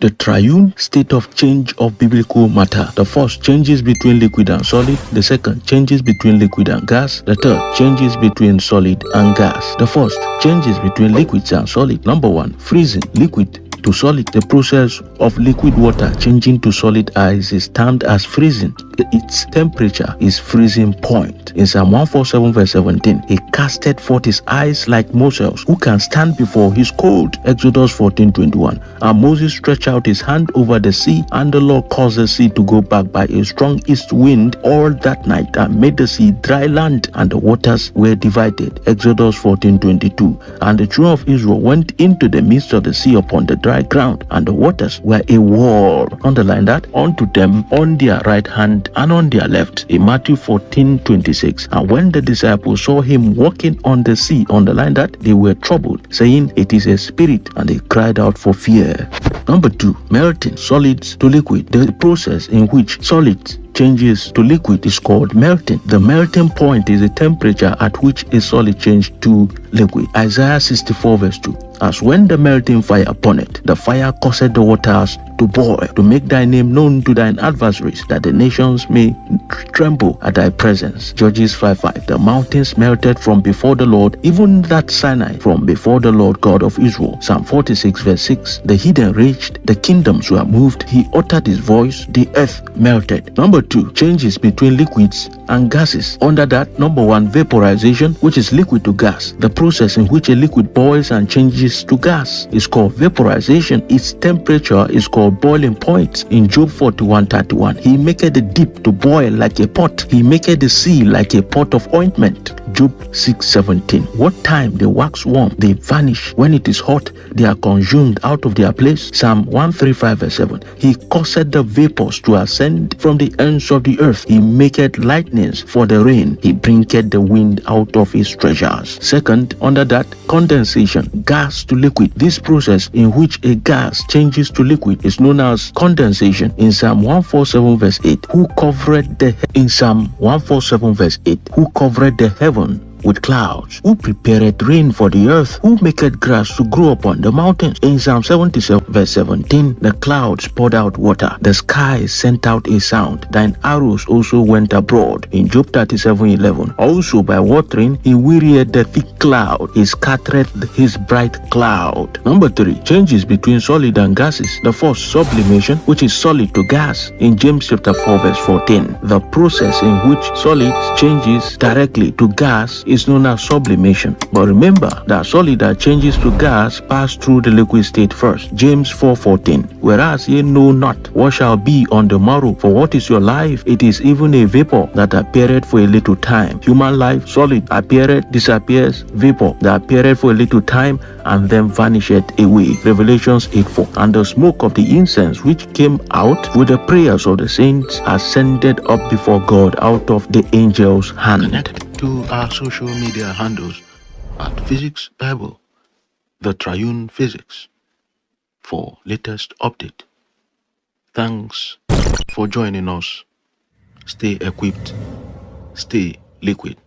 The triune state of change of biblical matter. The first, changes between liquid and solid. The second, changes between liquid and gas. The third, changes between solid and gas. The first, changes between liquids and solid. Number 1, freezing liquid to solid. The process of liquid water changing to solid ice is termed as freezing. Its temperature is freezing point. In Psalm 147 verse 17, he casted forth his eyes like Moses, who can stand before his cold. Exodus 14:21. And Moses stretched out his hand over the sea, and the Lord caused the sea to go back by a strong east wind all that night, and made the sea dry land, and the waters were divided. Exodus 14:22. And the children of Israel went into the midst of the sea upon the dry ground, and the waters were a wall. Underline that. Unto them on their right hand and on their left. In Matthew 14:26. And when the disciples saw him walking on the sea, underline that, they were troubled, saying, It is a spirit, and they cried out for fear. Number 2, melting solids to liquid. The process in which solids changes to liquid is called melting. The melting point is the temperature at which a solid changes to liquid. Isaiah 64 verse 2. As when the melting fire upon it, the fire caused the waters to boil, to make thy name known to thine adversaries, that the nations may tremble at thy presence. Judges 5:5. The mountains melted from before the Lord, even that Sinai from before the Lord God of Israel. Psalm 46 verse 6. The hidden raged, the kingdoms were moved, he uttered his voice, the earth melted. Number 2, changes between liquids and gases. Under that, number 1, vaporization, which is liquid to gas. The process in which a liquid boils and changes to gas is called vaporization. Its temperature is called boiling point. In Job 41:31, he maketh the deep to boil like a pot. He maketh the sea like a pot of ointment. Job 6:17. What time they wax warm, they vanish. When it is hot, they are consumed out of their place. Psalm 135 verse 7. He caused the vapors to ascend from the ends of the earth. He maketh lightnings for the rain. He bringeth the wind out of his treasures. Second, under that, condensation, gas to liquid. This process in which a gas changes to liquid is known as condensation. In Psalm 147 verse 8, who covered the heaven with clouds, who prepared rain for the earth, who maketh grass to grow upon the mountains. In Psalm 77 verse 17, the clouds poured out water, the sky sent out a sound, thine arrows also went abroad. In Job 37:11, also by watering he wearied the thick cloud, he scattered his bright cloud. Number 3, changes between solid and gases. The first, sublimation, which is solid to gas. In James chapter 4 verse 14, the process in which solids changes directly to gas is known as sublimation. But remember that solid that changes to gas pass through the liquid state first. James 4:14. Whereas ye know not what shall be on the morrow, for what is your life? It is even a vapor that appeareth for a little time. Human life, solid, appeareth, disappears, vapor that appeareth for a little time and then vanisheth away. Revelations 8:4. And the smoke of the incense which came out with the prayers of the saints ascended up before God out of the angel's hand. To our social media handles at Physics Bible, the Triune Physics, for latest update. Thanks for joining us. Stay equipped, stay liquid.